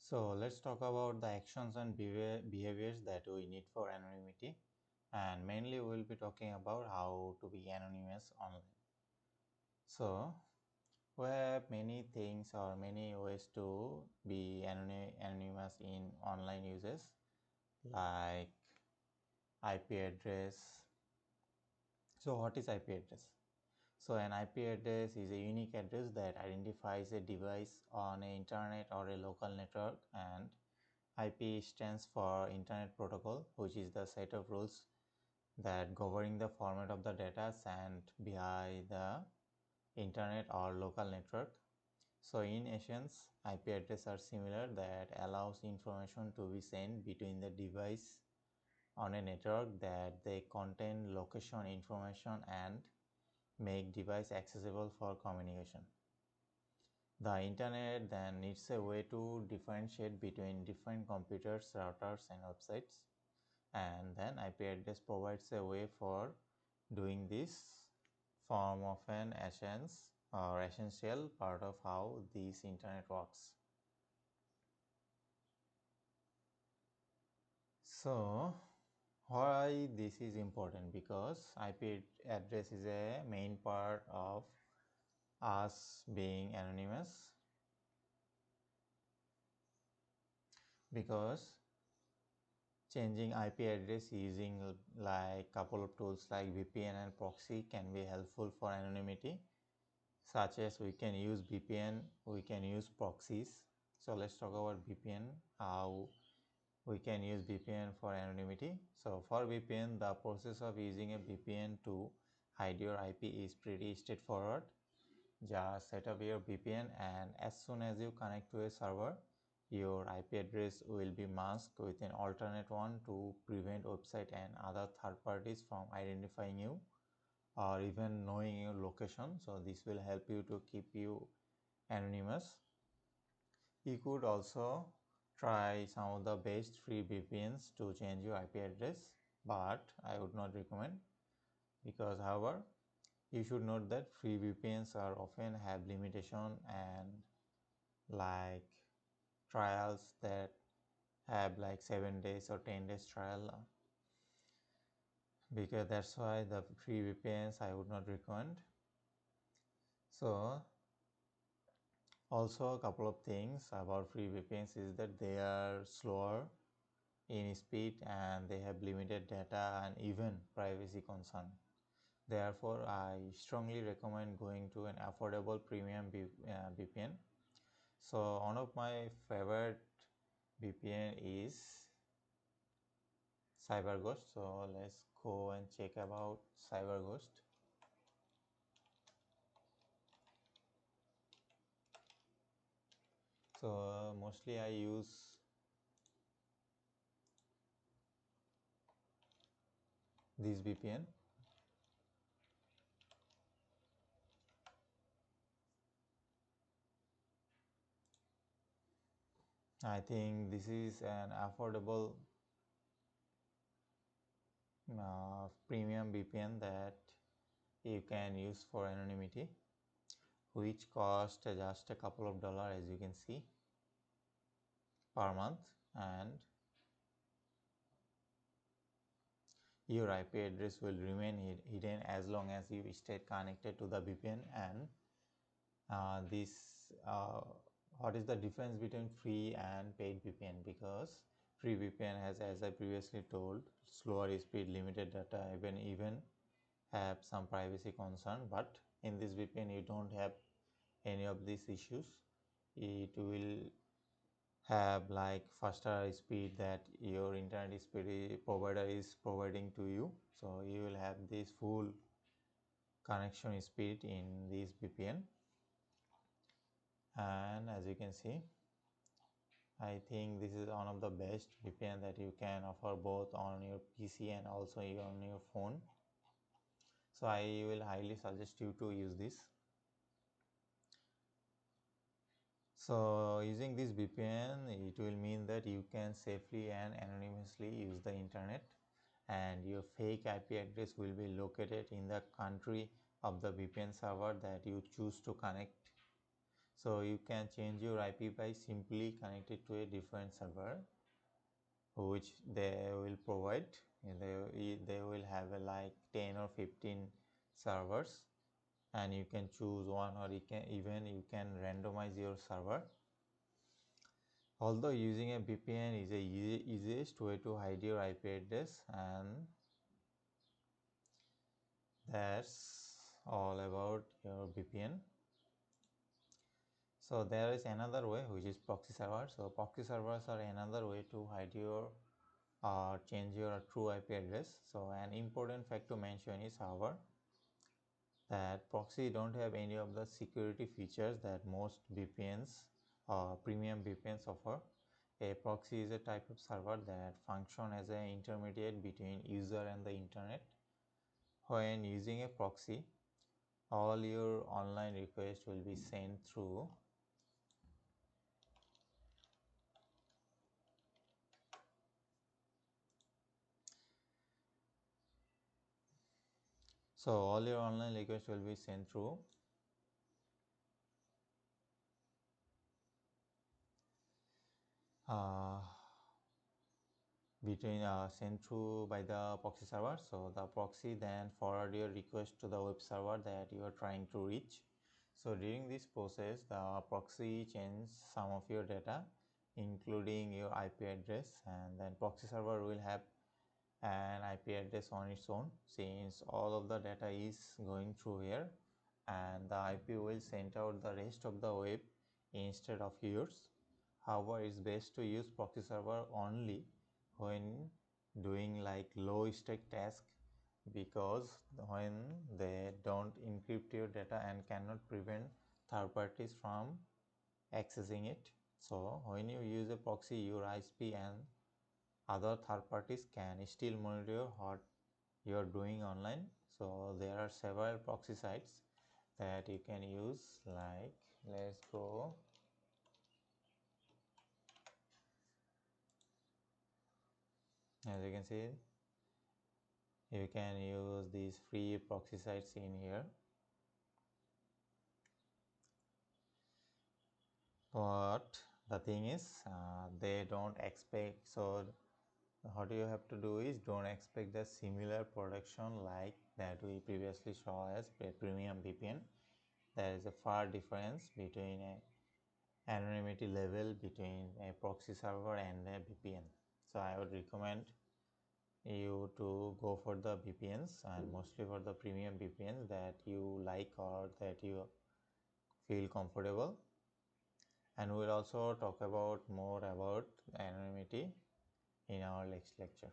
So let's talk about the actions and behaviors that we need for anonymity, and mainly we'll be talking about how to be anonymous online. So we have many things or many ways to be anonymous in online uses, like IP address. So what is IP address? So an IP address is a unique address that identifies a device on an internet or a local network, and IP stands for Internet Protocol, which is the set of rules that govern the format of the data sent via the internet or local network. So in essence, IP addresses are similar that allows information to be sent between the device on a network, that they contain location information and make device accessible for communication. The internet then needs a way to differentiate between different computers, routers, and websites, and then IP address provides a way for doing this form of an essence or essential part of how this internet works. So why this is important? Because IP address is a main part of us being anonymous, because changing IP address using like couple of tools like VPN and proxy can be helpful for anonymity, such as we can use VPN, we can use proxies. So let's talk about VPN, how we can use VPN for anonymity. So for VPN, the process of using a VPN to hide your IP is pretty straightforward. Just set up your VPN, and as soon as you connect to a server, your IP address will be masked with an alternate one to prevent website and other third parties from identifying you or even knowing your location. So this will help you to keep you anonymous. You could also try some of the best free VPNs to change your IP address, but I would not recommend, because however, you should note that free VPNs are often have limitation and like trials that have like 7 days or 10 days trial, because that's why the free VPNs I would not recommend. So also a couple of things about free VPNs is that they are slower in speed and they have limited data and even privacy concern. Therefore, I strongly recommend going to an affordable premium VPN. So one of my favorite VPN is CyberGhost. So let's go and check about CyberGhost. So mostly I use this VPN. I think this is an affordable premium VPN that you can use for anonymity, which cost just a couple of dollars, as you can see, per month, and your IP address will remain hidden as long as you stay connected to the VPN. And what is the difference between free and paid VPN? Because free VPN has, as I previously told, slower speed, limited data, even have some privacy concern, but in this VPN you don't have any of these issues. It will have like faster speed that your internet speed provider is providing to you, so you will have this full connection speed in this VPN. And as you can see, I think this is one of the best VPN that you can offer both on your PC and also on your phone. So I will highly suggest you to use this. So using this VPN, it will mean that you can safely and anonymously use the internet, and your fake IP address will be located in the country of the VPN server that you choose to connect. So you can change your IP by simply connecting to a different server, which they will provide. They will have like 10 or 15 servers, and you can choose one, or you can randomize your server. Although using a VPN is the easiest way to hide your IP address, and that's all about your VPN. So there is another way, which is proxy server. So proxy servers are another way to hide your change your true IP address. So an important fact to mention is, however, that proxy don't have any of the security features that most VPNs premium VPNs offer. A proxy is a type of server that function as an intermediate between user and the internet. When using a proxy, all your online requests will be sent through all your online requests will be sent through uh, sent through by the proxy server. So the proxy then forward your request to the web server that you are trying to reach. So during this process, the proxy changes some of your data, including your IP address, and then proxy server will have an IP address on its own, since all of the data is going through here, and the IP will send out the rest of the web instead of yours. However, it's best to use proxy server only when doing like low stake task, because when they don't encrypt your data and cannot prevent third parties from accessing it. So when you use a proxy, your ISP and other third parties can still monitor what you are doing online. So there are several proxy sites that you can use, like let's go. As you can see, you can use these free proxy sites in here. But the thing is, they don't expect, so what you have to do is, don't expect the similar production like that we previously saw as a premium VPN. There is a far difference between a anonymity level between a proxy server and a VPN. So I would recommend you to go for the VPNs, and mostly for the premium VPNs that you like or that you feel comfortable. And we'll also talk about more about anonymity in our next lecture.